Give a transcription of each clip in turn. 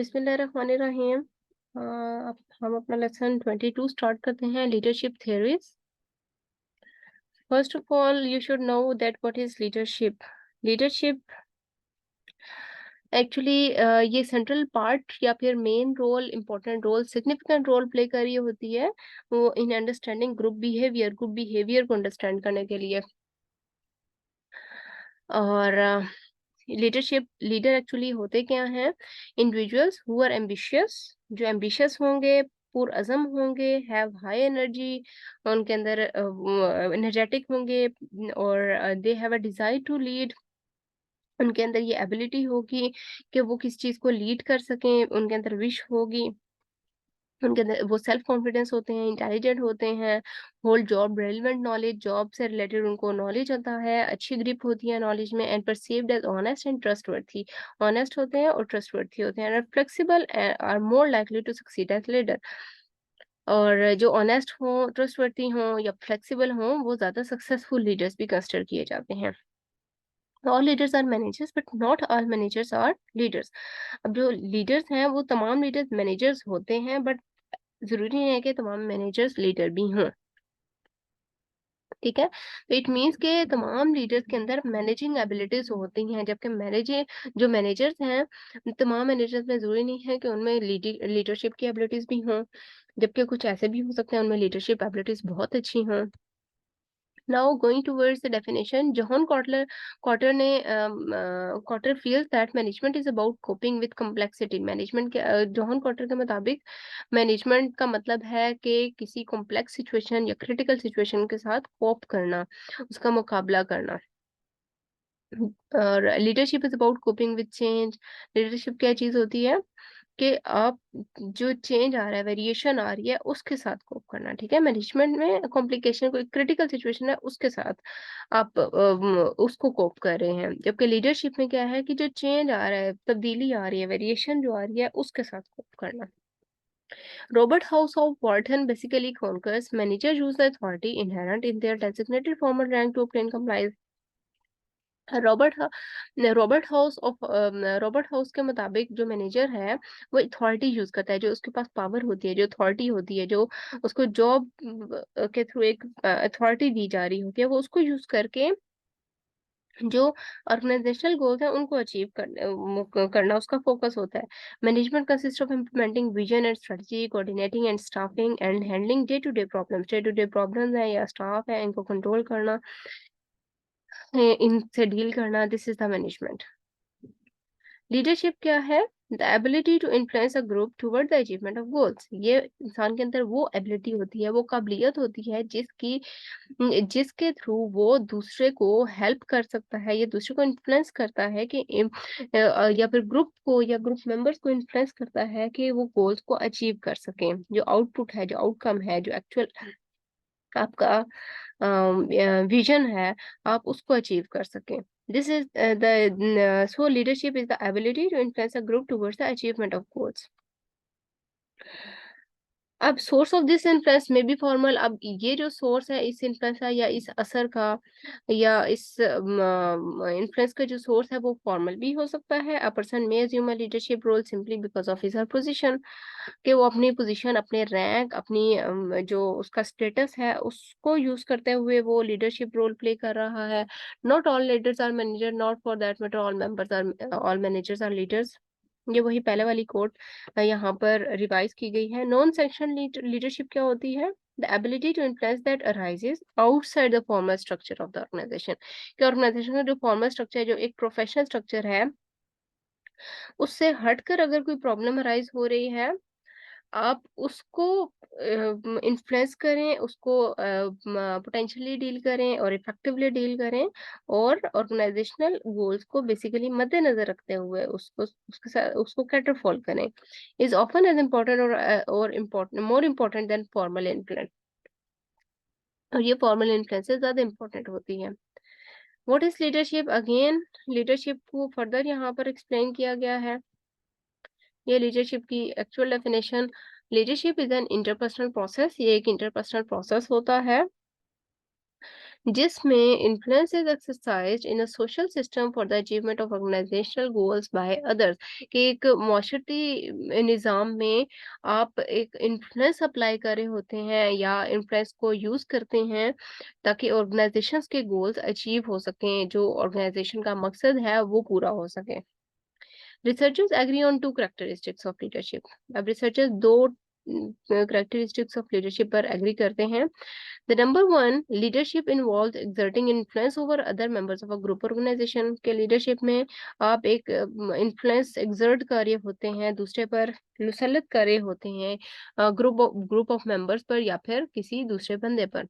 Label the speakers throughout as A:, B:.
A: बिस्मिल्लाहिर्रहमानिर्रहीम। अब हम अपना लेसन 22 स्टार्ट करते हैं, leadership theories. First of all you should know that what is leadership. Leadership actually ये सेंट्रल पार्ट या फिर main role, important role, significant role play कर रही होती है वो इन अंडरस्टैंडिंग ग्रुप बिहेवियर को अंडरस्टैंड करने के लिए। और लीडरशिप लीडर एक्चुअली होते क्या हैं? इंडिविजुअल्स हु आर एम्बिशियस, जो एम्बिशियस होंगे, पुरअज़म होंगे, हैव हाई एनर्जी, उनके अंदर एनर्जेटिक होंगे, और they have a desire to lead. उनके अंदर ये एबिलिटी होगी कि वो किस चीज को लीड कर सकें, उनके अंदर विश होगी, उनके अंदर वो सेल्फ कॉन्फिडेंस होते हैं, इंटेलिजेंट होते हैं, whole job relevant knowledge, job से रिलेटेड उनको नॉलेज होता है, अच्छी ग्रिप होती है नॉलेज में, and perceived as honest and trustworthy. Honest होते हैं और ट्रस्टवर्थी होते हैं, and flexible are more likely to succeed as leader. और जो ऑनेस्ट हो, ट्रस्टवर्थी हो या फ्लेक्सिबल हो, वो ज्यादा सक्सेसफुल लीडर्स भी कंसिडर किए जाते हैं। All leaders are managers but not all managers are leaders. अब जो लीडर्स हैं वो तमाम लीडर्स मैनेजर्स होते हैं, बट जरूरी नहीं है कि तमाम मैनेजर्स लीडर भी हों। ठीक है, तो इट मीन्स के तमाम लीडर्स के अंदर मैनेजिंग एबिलिटीज होती हैं, जबकि जो मैनेजर्स हैं, तमाम मैनेजर्स में जरूरी नहीं है कि उनमें लीडरशिप की एबिलिटीज भी हों, जबकि कुछ ऐसे भी हो सकते हैं उनमें लीडरशिप एबिलिटीज बहुत अच्छी हों। Now going towards the definition, John Kotter feels that management is about coping with complexity. Management के जॉन कॉटर के मुताबिक मैनेजमेंट का मतलब है कि किसी कॉम्प्लेक्स सिचुएशन या क्रिटिकल सिचुएशन के साथ कोप करना, उसका मुकाबला करना। और leadership is about coping with change. Leadership क्या चीज होती है कि आप जो चेंज आ रहा है, वेरिएशन आ रही है, उसके साथ कोप करना। ठीक है, मैनेजमेंट में कॉम्प्लिकेशन, कोई क्रिटिकल सिचुएशन है, उसके साथ आप उसको कोप कर रहे हैं, जबकि लीडरशिप में क्या है कि जो चेंज आ रहा है, तब्दीली आ रही है, वेरिएशन जो आ रही है, उसके साथ कोप करना। Robert House of Wharton basically concurs managers use the authority inherent in their designated formal rank to obtain compliance। Robert Robert house के मुताबिक जो मैनेजर है वो अथॉरिटी यूज करता है, जो उसके पास पावर होती है, जो अथॉरिटी होती है, जो उसको जॉब के थ्रू एक अथॉरिटी दी जा रही होती है, वो उसको यूज करके जो ऑर्गेनाइजेशनल गोल्स हैं उनको अचीव करना उसका फोकस होता है। Management consist of implementing vision and strategy, coordinating and staffing and handling day to day problems है या स्टाफ है, इनको कंट्रोल करना, इनसे डील करना। This is the management. Leadership क्या है? The ability to influence a group toward the achievement of goals. ये इंसान के अंदर वो एबिलिटी होती है, वो काबिलियत होती है जिसके थ्रू वो दूसरे को हेल्प कर सकता है या दूसरे को इन्फ्लुएंस करता है कि या फिर ग्रुप को या ग्रुप मेंबर्स को इन्फ्लुएंस करता है कि वो गोल्स को अचीव कर सकें। जो आउटपुट है, जो आउटकम है, जो एक्चुअल आपका विजन है, आप उसको अचीव कर सकें। This is the so leadership is the ability to influence a group towards the achievement of goals. अब source of this influence may be formal. अब ये जो सोर्स है इस इन्फ्लुएंस का या इस असर का या इस इन्फ्लुएंस का जो सोर्स है वो फॉर्मल भी हो सकता है। A person may assume a leadership role simply because of his her position, कि वो अपनी पोजीशन, अपने रैंक, अपनी जो उसका स्टेटस है, उसको यूज करते हुए वो लीडरशिप रोल प्ले कर रहा है। Not all leaders are managers, not for that matter all managers are leaders. ये वही पहले वाली कोट यहाँ पर रिवाइज की गई है। नॉन सेक्शन लीडरशिप क्या होती है? The ability to influence that arises outside the formal structure of the organization. कि ऑर्गेनाइजेशन का जो फॉर्मल स्ट्रक्चर है, जो एक प्रोफेशनल स्ट्रक्चर है, उससे हटकर अगर कोई प्रॉब्लम अराइज हो रही है, आप उसको इन्फ्लुएंस करें, उसको पोटेंशियली डील करें और इफेक्टिवली डील करें, और ऑर्गेनाइजेशनल गोल्स को बेसिकली मद्देनजर रखते हुए उसको उसके साथ उसको कैटर फॉल करें। इज ऑफन एज इम्पोर्टेंट और important more important than formal influence. और ये फॉर्मल इन्फ्लुएंस से ज्यादा इम्पोर्टेंट होती है। What is leadership? Again leadership को फर्दर यहाँ पर एक्सप्लेन किया गया है। ये लीडरशिप की actual definition, leadership is an interpersonal process. ये एक इंटरपर्सनल प्रोसेस होता है जिसमें influence is exercised in a social system for the achievement of organizational goals by others, कि एक माशरती निज़ाम में आप एक इन्फ्लुएंस अप्लाई कर रहे होते हैं या इन्फ्लुएंस को यूज करते हैं ताकि ऑर्गेनाइजेशंस के गोल्स अचीव हो सकें, जो ऑर्गेनाइजेशन का मकसद है वो पूरा हो सके। Researchers agree on two characteristics of leadership. अब रिसर्चर्स दो characteristics of leadership पर agree करते हैं। The number one, leadership involves exerting influence over other members of a group organization। के leadership में आप एक influence exert कर रहे होते हैं, दूसरे पर मुसल्लत कर रहे होते हैं, group of members पर या फिर किसी दूसरे बंदे पर।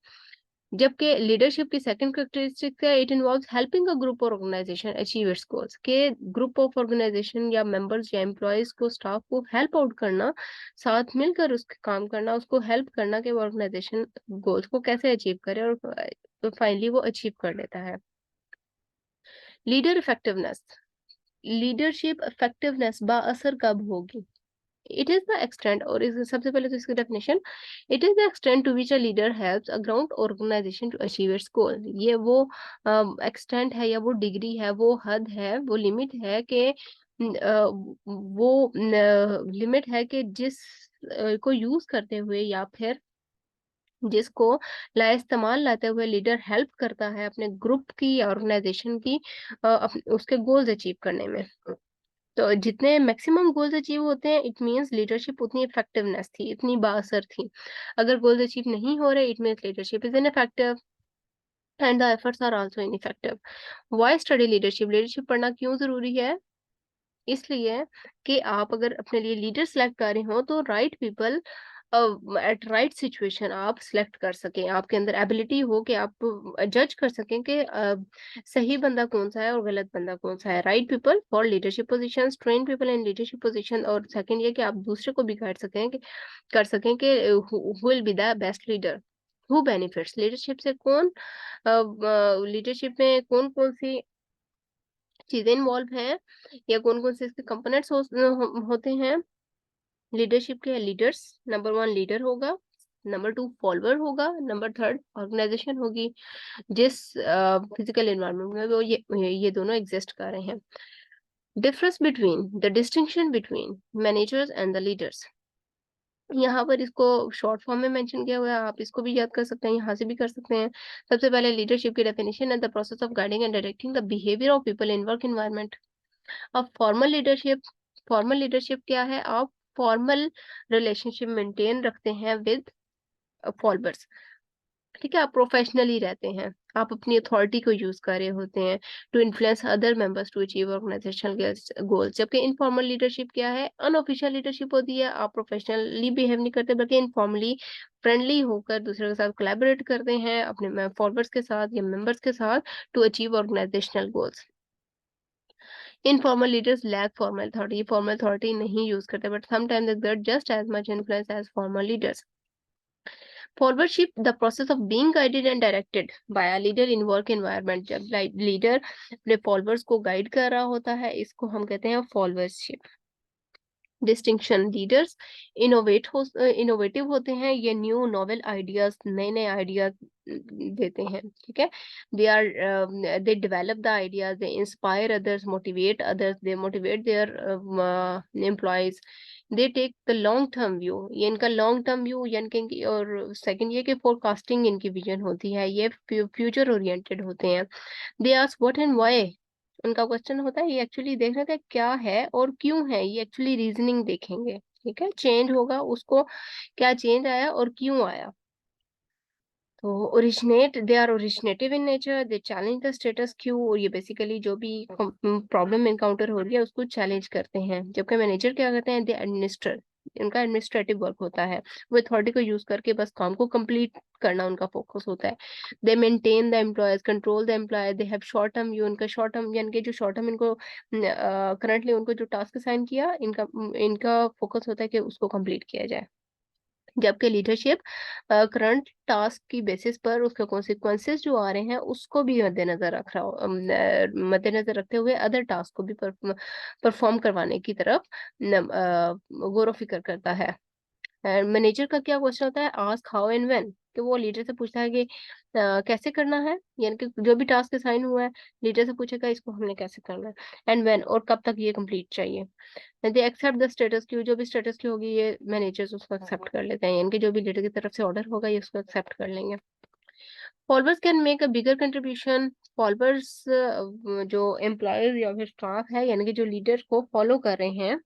A: जबकि लीडरशिप की सेकंड कैरेक्टरिस्टिक है, it involves helping a group और ऑर्गेनाइजेशन अचीव इट्स गोल्स, के ग्रुप ऑफ ऑर्गेनाइजेशन या मेंबर्स या एम्प्लॉयज को, स्टाफ को हेल्प आउट करना, साथ मिलकर उसके काम करना, उसको हेल्प करना कि वो ऑर्गेनाइजेशन गोल्स को कैसे अचीव करे और तो फाइनली वो अचीव कर लेता है। लीडर इफेक्टिवनेस, लीडरशिप इफेक्टिवनेस बाअसर कब होगी? इट इज द एक्सटेंट, और इस सबसे पहले तो इसकी definition, it is the extent to which a leader helps a ground organisation to achieve its goal. ये वो एक्सटेंट है या वो डिग्री है, वो हद है, वो लिमिट है कि वो लिमिट है कि जिस को यूज करते हुए या फिर जिसको इस्तेमाल लाते हुए लीडर हेल्प करता है अपने ग्रुप की या ऑर्गेनाइजेशन की उसके गोल्स अचीव करने में। तो जितने मैक्सिमम गोल्स अचीव होते हैं, इट मींस लीडरशिप उतनी इफेक्टिवनेस थी, इतनी बाअसर थी। अगर गोल्स अचीव नहीं हो रहे, it means leadership is ineffective and the efforts are also ineffective. Why study leadership, leadership पढ़ना क्यों जरूरी है? इसलिए कि आप अगर अपने लिए लीडर सेलेक्ट कर रहे हो तो right people at right situation आप सिलेक्ट कर सकें, आपके अंदर एबिलिटी हो कि आप जज कर सकें कि सही बंदा कौन सा है और गलत बंदा कौन सा है। Right people for leadership positions, train people in leadership position, और सेकंड ये कि आप दूसरे को भी गाइड सकें कि कर सकें कि who will be the best leader, who benefits leadership से, कौन लीडरशिप में कौन कौन सी चीजें इन्वॉल्व हैं या कौन कौन से इसके कंपोनेंट्स होते हैं। लीडरशिप के लीडर्स, नंबर वन लीडर होगा, नंबर टू फॉलोअर होगा, नंबर थर्ड ऑर्गेनाइजेशन होगी, जिस फिजिकल एनवायरनमेंट में वो ये दोनों एग्जिस्ट कर रहे हैं। Difference between, the distinction between managers and the leaders, यहाँ पर इसको शॉर्ट फॉर्म में मेंशन किया हुआ है, आप इसको भी याद कर सकते हैं, यहाँ से भी कर सकते हैं। सबसे पहले लीडरशिप की डेफिनेशन है, the process of guiding and directing the behaviour of people in work environment. अब फॉर्मल लीडरशिप क्या है? आप फॉर्मल रिलेशनशिप मेंटेन रखते हैं विद फॉलोअर्स, ठीक है, आप प्रोफेशनली रहते हैं, आप अपनी अथॉरिटी को यूज कर रहे होते हैं to influence other members to achieve organizational goals. जबकि इनफॉर्मल लीडरशिप क्या है? अनऑफिशियल लीडरशिप होती है, आप प्रोफेशनली बिहेव नहीं करते बल्कि इनफॉर्मली फ्रेंडली होकर दूसरे के साथ कोलैबोरेट करते हैं अपने फॉलोअर्स के साथ या मेंबर्स के साथ to achieve organizational goals. Informal leaders lack formal authority नहीं यूज करते but sometimes exert just as much influence as formal leaders. Followership, the process of being guided and directed by a leader in work environment। जब leader अपने followers को guide कर रहा होता है, इसको हम कहते हैं फॉलोअरशिप। डिस्टिंक्शन, लीडर्स इनोवेटिव होते हैं, ये न्यू नॉवेल आइडियाज, नए नए आइडियाज देते हैं, ठीक है। They develop the ideas, they inspire others, motivate others, they motivate their employees, they take the long term view, ये इनका लॉन्ग टर्म व्यू यानी कि, और सेकंड ये कि फोरकास्टिंग इनकी विजन होती है, ये फ्यूचर ओरिएंटेड होते हैं। They ask what and why, उनका क्वेश्चन होता है ये एक्चुअली देखना कि क्या है और क्यों है, ये एक्चुअली रीजनिंग देखेंगे, ठीक है। चेंज होगा उसको, क्या चेंज आया और क्यों आया। तो originate, they are originative in nature, they challenge the status quo, और ये बेसिकली जो भी प्रॉब्लम इनकाउंटर हो रही है उसको चैलेंज करते हैं। जबकि मैनेजर क्या करते हैं? दे एडमिनिस्टर, इनका एडमिनिस्ट्रेटिव वर्क होता है, वो अथॉरिटी को यूज करके बस काम को कंप्लीट करना उनका फोकस होता है। They maintain the employees, control the employee, they have short term view, इनका शॉर्ट टर्म यानी कि जो शॉर्ट टर्म इनको करंटली उनको जो टास्क असाइन किया, इनका इनका फोकस होता है कि उसको कंप्लीट किया जाए। जबकि लीडरशिप करंट टास्क की बेसिस पर उसके कॉन्सिक्वेंसेस जो आ रहे हैं उसको भी मद्देनजर रखते हुए अदर टास्क को भी परफॉर्म करवाने की तरफ गौर व फिक्र करता है। मैनेजर का क्या क्वेश्चन होता है? आस्क हाउ एंड व्हेन, कि वो लीडर से पूछता है कि कैसे करना है, यानी कि जो भी टास्क असाइन हुआ है लीडर से पूछेगा इसको हमने कैसे करना है, एंड व्हेन, और कब तक ये कंप्लीट चाहिए। They accept the status quo, जो भी स्टेटस क्यू होगी ये मैनेजर्स उसको एक्सेप्ट कर लेते हैं, यानी कि जो भी लीडर की तरफ से ऑर्डर होगा ये उसको एक्सेप्ट कर लेंगे। Followers can make a bigger contribution, followers जो एम्प्लॉयज या फिर स्टाफ है यानी कि जो लीडर को फॉलो कर रहे हैं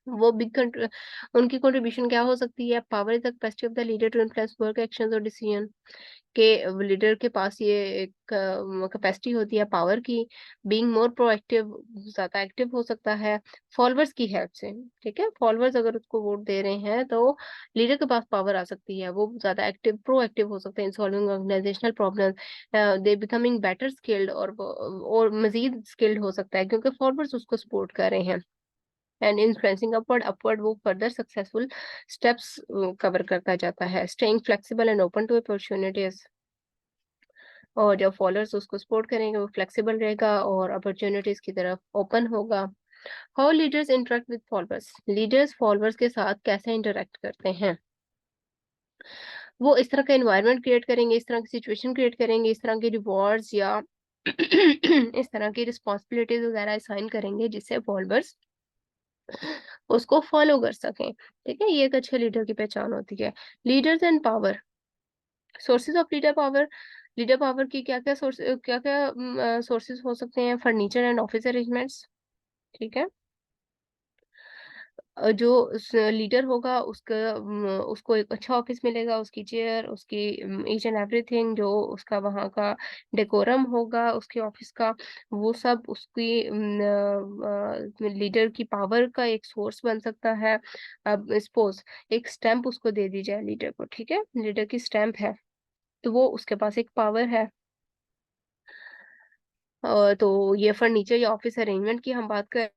A: वो उनकी कंट्रीब्यूशन क्या हो सकती है। Power is the capacity of the leader to influence work actions और डिसीजन, के लीडर के पास ये एक कैपेसिटी होती है पावर की, बीइंग मोर प्रोएक्टिव, ज्यादा एक्टिव हो सकता है फॉलोअर्स की हेल्प से। ठीक है, फॉलोअर्स अगर उसको वोट दे रहे हैं तो लीडर के पास पावर आ सकती है, वो ज्यादा एक्टिव प्रोएक्टिव हो सकते हैं in solving organizational problem, they becoming better skilled, और मजीद स्किल्ड हो सकता है क्योंकि फॉलोअर्स उसको सपोर्ट कर रहे हैं। एंड इन्फ्लुएंसिंग अपवर्ड वो फर्दर सक्सेसफुल स्टेप्स कवर करता जाता है। Staying flexible and open to opportunities, और जब फॉलोअर्स उसको सपोर्ट करेंगे वो फ्लेक्सिबल रहेगा और अपॉर्चुनिटीज की तरफ ओपन होगा। How leaders interact with followers, leaders followers के साथ कैसे इंटरेक्ट करते हैं। वो इस तरह का एनवायरनमेंट क्रिएट करेंगे, इस तरह की सिचुएशन क्रिएट करेंगे, इस तरह के रिवॉर्ड्स या इस तरह की रिस्पॉन्सिबिलिटीज वगैरह असाइन करेंगे जिससे फॉलोअर्स उसको फॉलो कर सकें। ठीक है, ये एक अच्छे लीडर की पहचान होती है। Leaders and power, sources of leader power, leader power की क्या क्या सोर्सेज हो सकते हैं। फर्नीचर एंड ऑफिस अरेंजमेंट्स, ठीक है, जो लीडर होगा उसको एक अच्छा ऑफिस मिलेगा, उसकी चेयर, उसकी ईच एंड एवरीथिंग, जो उसका वहाँ का डेकोरम होगा उसके ऑफिस का, वो सब उसकी लीडर की पावर का एक सोर्स बन सकता है। अब सपोज एक स्टैंप उसको दे दी जाए लीडर को, ठीक है, लीडर की स्टैंप है तो वो उसके पास एक पावर है। तो ये फर्नीचर या ऑफिस अरेंजमेंट की हम बात कर,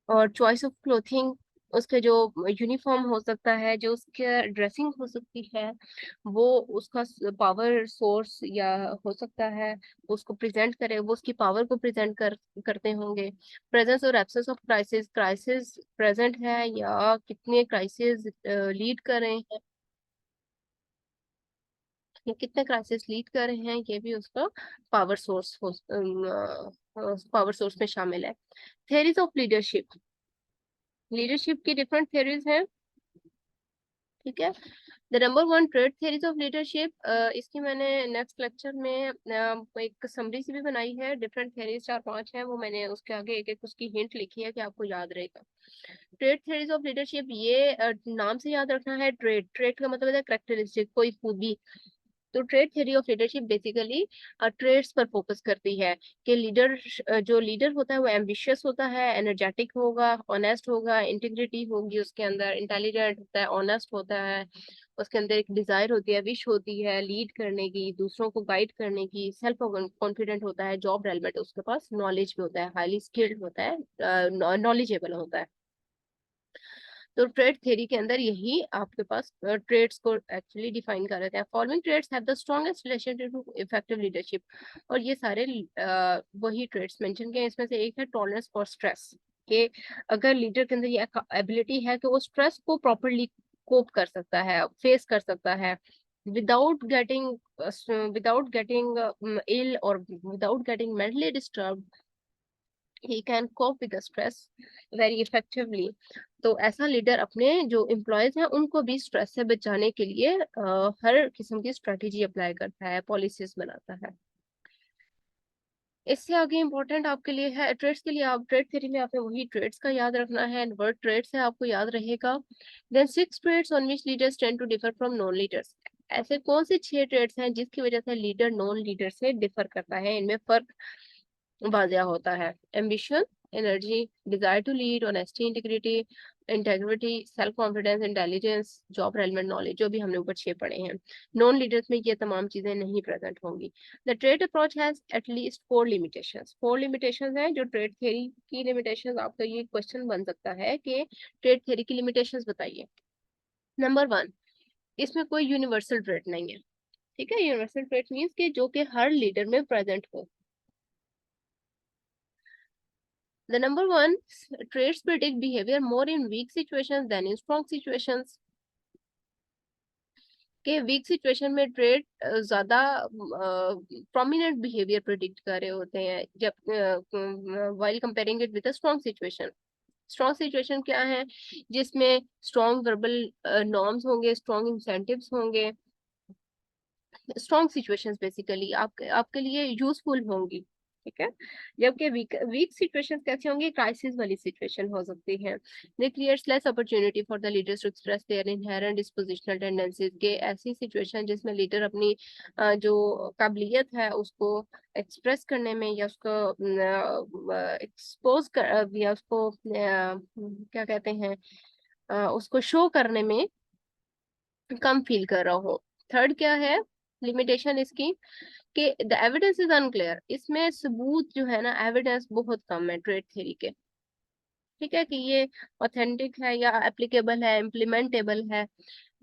A: और चॉइस ऑफ क्लोथिंग, उसके जो यूनिफॉर्म हो सकता है, जो उसके ड्रेसिंग हो सकती है, वो उसका पावर सोर्स या हो सकता है, उसको प्रेजेंट करे, वो उसकी पावर को प्रेजेंट करते होंगे। प्रेजेंस और absence of crisis, crisis present है या कितने क्राइसिस लीड कर रहे हैं, या कितने क्राइसिस लीड कर रहे हैं, ये भी उसका पावर सोर्स हो, पावर सोर्स में शामिल है। थेरीज ऑफ लीडरशिप, लीडरशिप की डिफरेंट थेरीज हैं। ठीक है, the number one trade theories of leadership, इसकी मैंने नेक्स्ट लेक्चर में एक समरी सी भी बनाई है। डिफरेंट थेरीज 4-5 हैं, वो मैंने उसके आगे एक एक उसकी हिंट लिखी है कि आपको याद रहेगा। ट्रेड थेरीज ऑफ लीडरशिप, ये नाम से याद रखना है। ट्रेड, ट्रेड का मतलब है करेक्टरिस्टिक, कोई खूबी। तो trait theory of leadership basically traits पर फोकस करती है कि लीडर, जो लीडर होता है वो एम्बिशियस होता है, एनर्जेटिक होगा, ऑनेस्ट होगा, इंटीग्रिटी होगी उसके अंदर, इंटेलिजेंट होता है, ऑनेस्ट होता है, उसके अंदर एक डिजायर होती है, विश होती है लीड करने की, दूसरों को गाइड करने की, सेल्फ कॉन्फिडेंट होता है, जॉब रेलेवेंट उसके पास, नॉलेज भी होता है, हाईली स्किल्ड होता है, नॉलेजेबल होता है। तो ट्रेड थ्योरी के अंदर यही आपके पास ट्रेड्स को एक्चुअली डिफाइन कर रहे हैं। Following traits have the strongest relation to effective leadership, और ये सारे वही ट्रेड्स मेंशन किए हैं। इसमें से एक है टॉलरेंस फॉर स्ट्रेस, कि अगर लीडर के अंदर ये एबिलिटी है कि वो स्ट्रेस को प्रॉपरली कोप कर सकता है, फेस कर सकता है, विदाउट गेटिंग इल और without getting mentally disturb, he can cope with the stress very effectively। तो ऐसा लीडर अपने जो एम्प्लॉयज हैं उनको भी स्ट्रेस से बचाने के लिए हर किस्म की स्ट्रेटेजी अप्लाई करता है, पॉलिसीज बनाता है। इससे आगे इम्पोर्टेंट आपके लिए है ट्रेड्स के लिए, आप ट्रेड थ्योरी में आपने वही ट्रेड्स का याद रखना है, वर्ड ट्रेड्स है आपको याद रहेगा। Then 6 traits on which leaders tend to differ from non leaders, ऐसे कौन से 6 ट्रेड्स हैं जिसकी वजह से लीडर नॉन लीडर से डिफर करता है, इनमें फर्क वाजिया होता है। Ambition, energy, desire to lead, honesty, integrity, self confidence, intelligence, job relevant knowledge, जो भी हमने ऊपर 6 पढ़े हैं। नॉन लीडर्स में ये तमाम चीजें नहीं प्रेजेंट होंगी। The trade approach has at least 4 limitations, 4 limitations हैं जो ट्रेड थ्योरी की लिमिटेशंस, आपका ये क्वेश्चन बन सकता है कि ट्रेड थ्योरी की लिमिटेशंस बताइए। नंबर 1, इसमें कोई यूनिवर्सल ट्रेड नहीं है। ठीक है, यूनिवर्सल ट्रेड मीन्स कि जो कि हर लीडर में प्रेजेंट हो। The number one, traits predict behavior more in weak situations than in strong situations. के वीक सिचुएशन में ट्रेड ज्यादा प्रोमिनेंट बिहेवियर प्रिडिक्ट कर रहे होते हैं जब while comparing it with a strong situation. Strong situation क्या है? जिसमें स्ट्रॉन्ग वर्बल नॉर्म्स होंगे, स्ट्रॉन्ग इंसेंटिव्स होंगे, स्ट्रॉन्ग सिचुएशंस बेसिकली आपके लिए यूजफुल होंगी, ठीक है। जबकि वीक वीक सिचुएशंस कैसे होंगी? क्राइसिस वाली सिचुएशन हो सकती है। They creates less opportunity for the leaders to express their inherent dispositional tendencies के ऐसी सिचुएशन जिसमें लीडर अपनी जो काबिलियत है उसको एक्सप्रेस करने में या उसको एक्सपोज कर या उसको क्या कहते हैं उसको शो करने में कम फील कर रहा हो। थर्ड क्या है लिमिटेशन इसकी? कि द एविडेंस इज अनक्लियर, इसमें सबूत जो है ना, एविडेंस बहुत कम है ट्रेड थ्योरी के, ठीक है, कि ये ऑथेंटिक है या एप्लीकेबल है, इम्प्लीमेंटेबल है।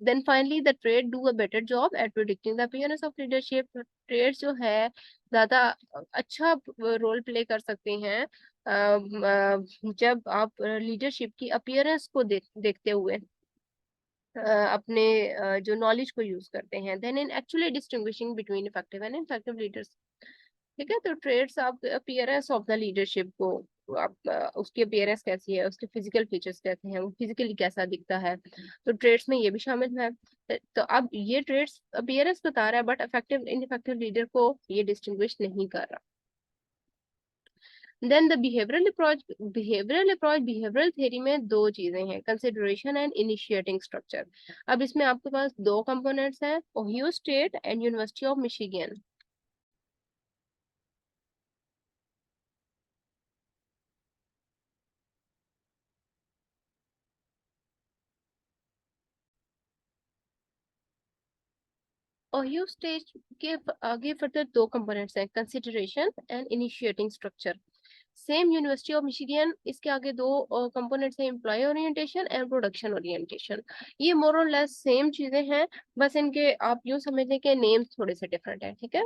A: Then finally the trait do a better job at predicting the appearance of leadership. Trait जो है ज्यादा अच्छा रोल प्ले कर सकते हैं जब आप लीडरशिप की अपीयरेंस को देखते हुए अपने जो नॉलेज को यूज करते हैं। Then in actually distinguishing between effective and ineffective leaders, ठीक है। तो ट्रेड्स आप अपीयरेंस ऑफ द लीडरशिप को आप उसकी अपीयरेंस कैसी है, उसके फिजिकल फीचर्स कैसे हैं, वो फिजिकली कैसा दिखता है, तो ट्रेड्स में ये भी शामिल है। तो अब ये ट्रेड्स अपीयरेंस बता रहा है बट इफेक्टिव इनइफेक्टिव लीडर को ये डिस्टिंग्विश नहीं कर रहा। देन द बिहेवियरल थ्योरी में दो चीजें हैं, कंसिडरेशन एंड इनिशिएटिंग स्ट्रक्चर। अब इसमें आपके पास दो कंपोनेंट्स हैं, Ohio state and university of Michigan. Ohio state के आगे फर्दर दो कंपोनेंट्स हैं, consideration and initiating structure. Same university of Michigan, इसके आगे दो कंपोनेंट्स हैं, employee orientation and production orientation. ये मोर और लेस सेम चीजें हैं, बस इनके आप यूं समझें कि नेम्स थोड़े से डिफरेंट हैं, ठीक है।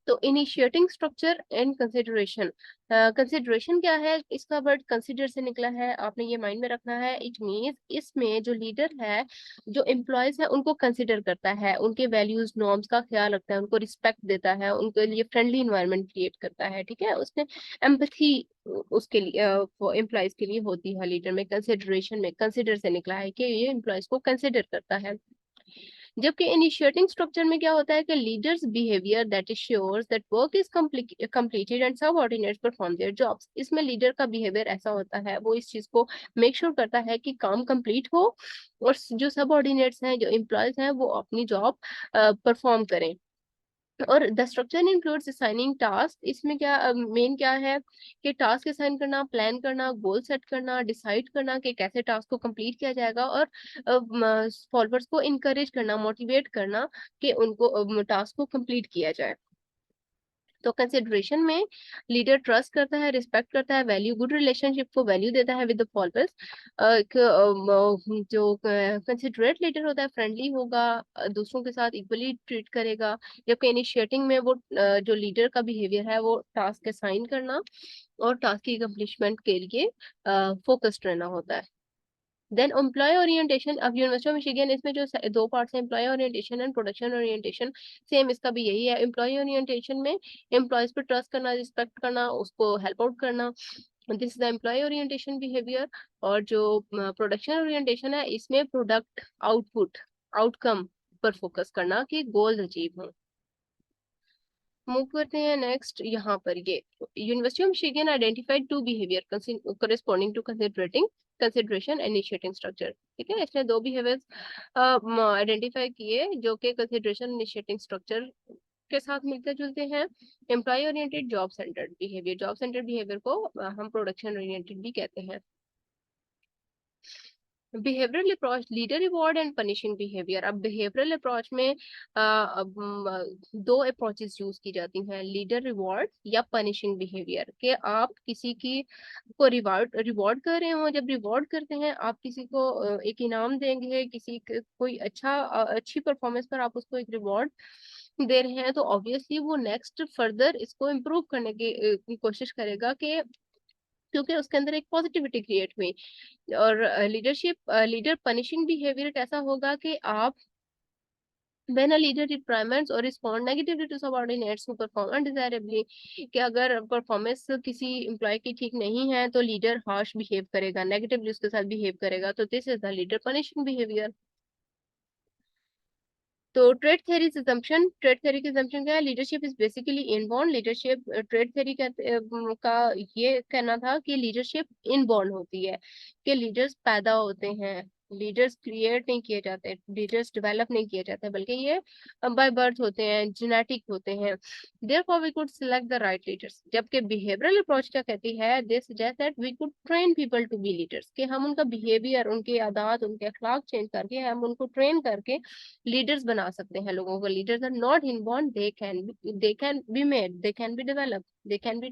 A: तो initiating structure and consideration, consideration क्या है? इसका वर्ड कंसिडर से निकला है, आपने ये माइंड में रखना है। इट मींस इसमें जो लीडर है, जो एम्प्लॉयज है, उनको कंसिडर करता है, उनके वैल्यूज नॉर्म्स का ख्याल रखता है, उनको रिस्पेक्ट देता है, उनके लिए फ्रेंडली इन्वायरमेंट क्रिएट करता है, ठीक है। उसने एम्पथी उसके लिए एम्प्लॉयज के लिए होती है लीडर में। कंसिडरेशन में कंसिडर से निकला है कि ये एम्प्लॉयज को कंसिडर करता है। जबकि इनिशिएटिंग स्ट्रक्चर में क्या होता है कि leaders behaviour that ensures that work is completed and subordinates perform their jobs. इसमें लीडर का बिहेवियर ऐसा होता है, वो इस चीज को मेक श्योर करता है कि काम कंप्लीट हो और जो सबऑर्डिनेट्स हैं, जो एम्प्लॉयज हैं, वो अपनी जॉब परफॉर्म करें। और the structure includes assigning task, इसमें क्या मेन क्या है कि टास्क असाइन करना, प्लान करना, गोल सेट करना, डिसाइड करना कि कैसे टास्क को कंप्लीट किया जाएगा, और फॉलोअर्स को इनकरेज करना, मोटिवेट करना कि उनको टास्क को कंप्लीट किया जाए। तो कंसिडरेशन में लीडर ट्रस्ट करता है, रिस्पेक्ट करता है, वैल्यू गुड रिलेशनशिप को वैल्यू देता है विद द फॉलोअर्स। जो कंसिडरेट लीडर होता है फ्रेंडली होगा, दूसरों के साथ इक्वली ट्रीट करेगा। जबकि इनिशिएटिंग में वो जो लीडर का बिहेवियर है वो टास्क असाइन करना और टास्क की कंप्लीशमेंट के लिए फोकस्ड रहना होता है। देन एम्प्लॉय ओरिएंटेशन, अब यूनिवर्सिटी ऑफ मिशिगन इसमें जो दो पार्ट्स हैं, employee orientation and production orientation, same इसका भी यही है। एम्प्लॉय ओरिएंटेशन में एम्प्लॉयज पे ट्रस्ट करना, रिस्पेक्ट करना, उसको हेल्प आउट करना, this is the employee orientation behaviour. और जो प्रोडक्शन ओरिएंटेशन है, इसमें प्रोडक्ट आउटपुट आउटकम पर फोकस करना कि गोल्स अचीव हों। मूव करते हैं नेक्स्ट यहाँ पर। ये university of Michigan identified two behaviour corresponding to consideration and initiating structure, ठीक है। इसने दो बिहेवियर्स आइडेंटिफाई किए जो कि कंसिडरेशन इनिशिएटिंग स्ट्रक्चर के साथ मिलते जुलते हैं। Employee oriented, job centred behaviour, job centred behaviour को हम प्रोडक्शन ओरिएंटेड भी कहते हैं। Behavioural approach, leader reward and punishing behaviour. अब बिहेवियरल अप्रोच में दो अप्रोचेस यूज की जाती हैं, लीडर रिवॉर्ड या पनिशिंग बिहेवियर, कि आप किसी की को रिवॉर्ड रिवॉर्ड कर रहे हो। जब रिवॉर्ड करते हैं, आप किसी को एक इनाम देंगे, कोई अच्छी परफॉर्मेंस पर आप उसको एक रिवॉर्ड दे रहे हैं, तो ऑब्वियसली वो नेक्स्ट फर्दर इसको इम्प्रूव करने की कोशिश करेगा कि क्योंकि उसके अंदर एक पॉजिटिविटी क्रिएट हुई। और लीडर पनिशिंग बिहेवियर कैसा होगा कि आप when a leader reprimands or respond negatively to subordinates who perform undesirably, कि अगर परफॉर्मेंस किसी एम्प्लॉय की ठीक नहीं है तो लीडर हार्श बिहेव करेगा, नेगेटिवली उसके साथ बिहेव करेगा, तो this is the leader punishing behaviour. तो ट्रेड थ्योरी की assumption क्या है? Leadership is basically inborn leadership. Trade theory का ये कहना था कि लीडरशिप इनबॉर्न होती है, कि लीडर्स पैदा होते हैं, लीडर्स क्रिएट नहीं किए जाते, लीडर्स डेवलप नहीं किए जाते, बल्कि ये बाय बर्थ होते हैं, जेनेटिक होते हैं। Therefore we could select the right leaders. जबकि बिहेवियरल अप्रोच क्या कहती है? This suggest that we could train people to be leaders, कि हम उनका बिहेवियर, उनके आदत, उनके अखलाक चेंज करके हम उनको ट्रेन करके लीडर्स बना सकते हैं लोगों को। Leaders are not inborn, they can be made, they can be developed, they can be,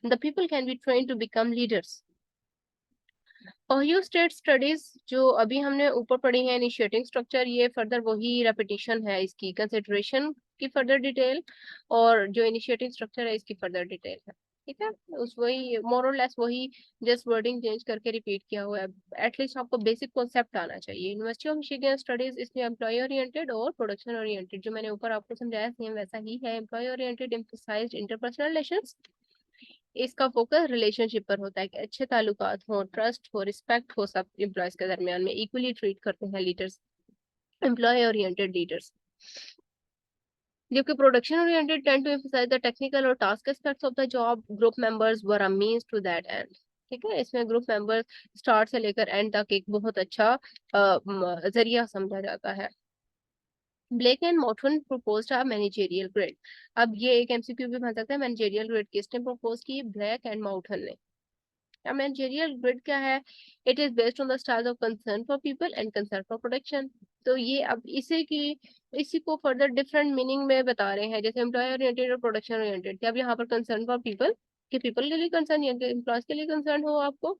A: the people can be train to become leaders. Ohio state studies जो अभी हमने ऊपर पढ़ी है, इनिशिएटिंग स्ट्रक्चर, ये फर्दर वही रेपिटेशन है इसकी, कंसिडरेशन की फर्दर डिटेल, और जो इनिशिएटिंग स्ट्रक्चर है इसकी फर्दर डिटेल है। ठीक है, उस वही मोर और लेस वही, जस्ट वर्डिंग चेंज करके रिपीट किया हुआ है। एटलीस्ट आपको बेसिक कॉन्सेप्ट आना चाहिए। यूनिवर्सिटी ऑफ मिशिगन स्टडीज, इसमें एम्प्लॉय ओरिएंटेड और प्रोडक्शन ओरिएंटेड, जो मैंने ऊपर आपको समझाया सेम वैसा ही है। Employ oriented emphasised interpersonal relations, इसका फोकस रिलेशनशिप पर होता है कि अच्छे ताल्लुकात हो, ट्रस्ट हो, रिस्पेक्ट हो सब एम्प्लॉयज के दरमियान में, इक्वली ट्रीट करते हैं लीडर्स, एम्प्लॉय ओरिएंटेड लीडर्स। जबकि production oriented tend to emphasise the technical और task aspects of the job, group members were a means to that end. ठीक है, इसमें ग्रुप मेंबर्स स्टार्ट से लेकर एंड तक एक बहुत अच्छा जरिया समझा जाता है। Blake and Mouton proposed a managerial grid. अब ये एक एमसीक्यू भी बन सकता है, मैनेजरियल ग्रिड किसने प्रपोज की? ब्लैक एंड माउटन ने। मैनेजरियल ग्रिड क्या है? It is based on the style of concern for people and concern for protection. तो ये अब इसी को फर्दर डिफरेंट मीनिंग में बता रहे हैं, जैसे एम्प्लॉय ओरिएंटेड और प्रोडक्शन ओरिएंटेड, कि अब यहाँ पर कंसर्न फॉर पीपल, कि पीपल के लिए कंसर्न या एम्प्लॉयज के लिए कंसर्न हो आपको,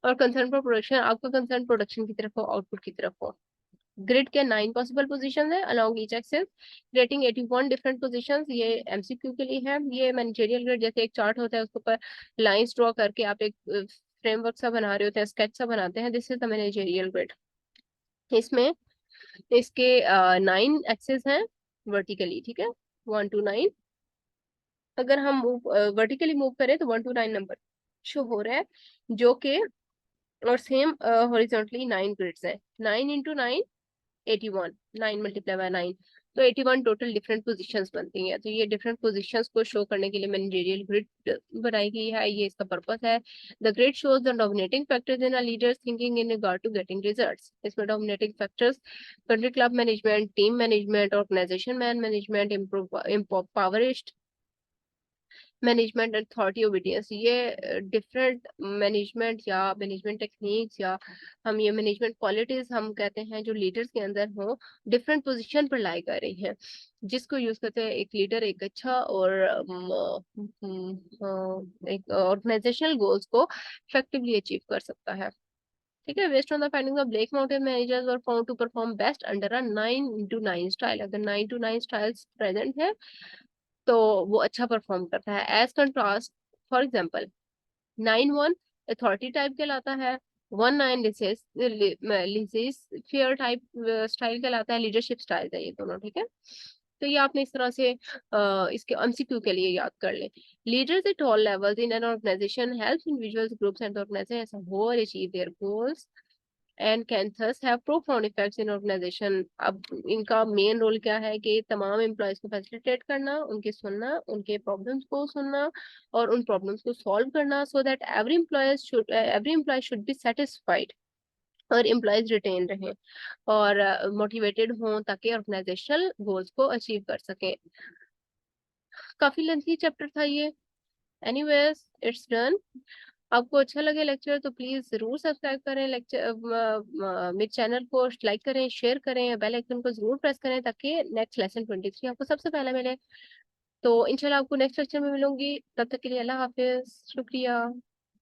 A: और कंसर्न फॉर प्रोडक्शन, आपका कंसर्न प्रोडक्शन की तरफ हो, आउटपुट की तरफ हो। ग्रिड के 9 पॉसिबल पोजीशन है along each axis, creating 81 different positions. ये एमसीक्यू के लिए है। ये मैनेजरियल ग्रिड जैसे एक चार्ट होता है, उसके ऊपर लाइंस ड्रॉ करके आप एक फ्रेमवर्क सा बना रहे होते हैं, स्केच सा बनाते हैं, this is the managerial grid. इसमें इसके 9 एक्सिस हैं वर्टिकली। ठीक है, 1 to 9। अगर हम वर्टिकली मूव करें तो 1 to 9 नंबर शो हो रहा है, जो कि, और सेम हॉरिजॉन्टली 9 ग्रिड्स है। 9 into 9 81, 9 मल्टीप्लाई बाय 9, तो 81 टोटल डिफरेंट पोजीशंस बनती हैं। तो ये डिफरेंट पोजीशंस को शो करने के लिए मैनेजरियल ग्रिड बनाई गई है, ये इसका पर्पस है। The grid shows the dominating factors in a leader's thinking in regard to getting results. इसमें dominating factors country club management, team management, organisation management, impoverished management, authority, obedience, ये different management या management techniques, या हम ये management qualities हम कहते हैं जो लीडर्स के अंदर हो, डिफरेंट पोजीशन पर लाई कर रही हैं, जिसको यूज करते हैं एक लीडर एक अच्छा और एक ऑर्गेनाइजेशनल गोल्स को इफेक्टिवली अचीव कर सकता है। ठीक है, based on the finding of Blake Mouton, managers were found to perform best under a 9 into 9 style. अगर 9 to 9 स्टाइल्स प्रेजेंट है तो वो अच्छा परफॉर्म करता है। As contrast, for example 9-1 authority type कहलाता है, 1-9 फेयर टाइप स्टाइल कहलाता है, लीडरशिप स्टाइल है ये दोनों। ठीक है, तो ये आपने इस तरह से इसके एमसीक्यू के लिए याद कर ले। Leaders at all levels in an organization help individuals, groups and organization as a whole achieve their goals and can thus have profound effects in organization. अब इनका मेन रोल क्या है? कि तमाम एम्प्लॉयज को फैसिलिटेट करना, उनके सुनना, उनके प्रॉब्लम्स को सुनना और उन प्रॉब्लम्स को सॉल्व करना, so that every employee should be satisfied और एम्प्लॉयज रिटेन रहें और मोटिवेटेड हों, ताकि ऑर्गेनाइजेशनल गोल्स को अचीव कर सकें। काफी लेंथी चैप्टर था ये। Anyways, it's done. आपको अच्छा लगे लेक्चर तो प्लीज जरूर सब्सक्राइब करें, लेक्चर मेरे चैनल को लाइक करें, शेयर करें, बेल आइकन को जरूर प्रेस करें, ताकि नेक्स्ट लेसन 23 आपको सबसे पहले मिले। तो इंशाल्लाह आपको नेक्स्ट लेक्चर में मिलूंगी, तब तक के लिए अल्लाह हाफिज, शुक्रिया।